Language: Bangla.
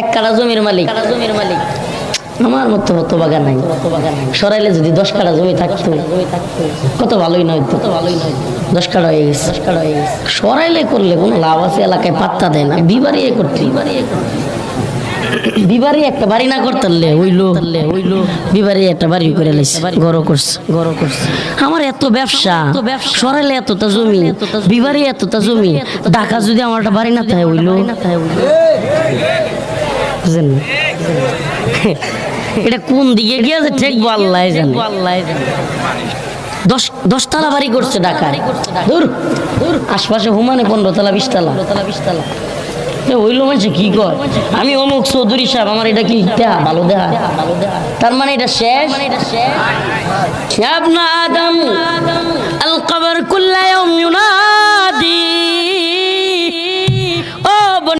এক কাঠা জমির মালিক, আমার মতো হতো বাগান নাই, সরাইলে যদি 10 কাঠা জমি থাকতো কত ভালোই নয়তো, 10 কাঠা হয়ে গেছে। সরাইলে করলে কোনো লাভ আছে? এলাকায় পাত্তা দেয় না, বিবারিয়ে করতে, বিবারি একটা বাড়ি না করতে হইলো, বিবারি একটা বাড়ি করে লাইছে, গড় করছে। আমার এত ব্যবসা, সরাইলে এতটা জমি, বিবারি এতটা জমি, ঢাকা যদি আমার একটা বাড়ি না থাকে হইলো, বুঝলেন? এটা কোন দিকে গিয়েছে ঠিক আল্লাহ জানে। 10 তলা বাড়ি করছে ঢাকায়, দূর আশপাশে হুমানে 15 তলা 20 তলা হইলো। মানুষ কি কয় আমি অমুক চৌধুরী সাহেব, আমার এটা কি ভালো দেখা? তার মানে এটা শেষ। আদম আল কবর কুল্লা ইয়াউম ইউনাদি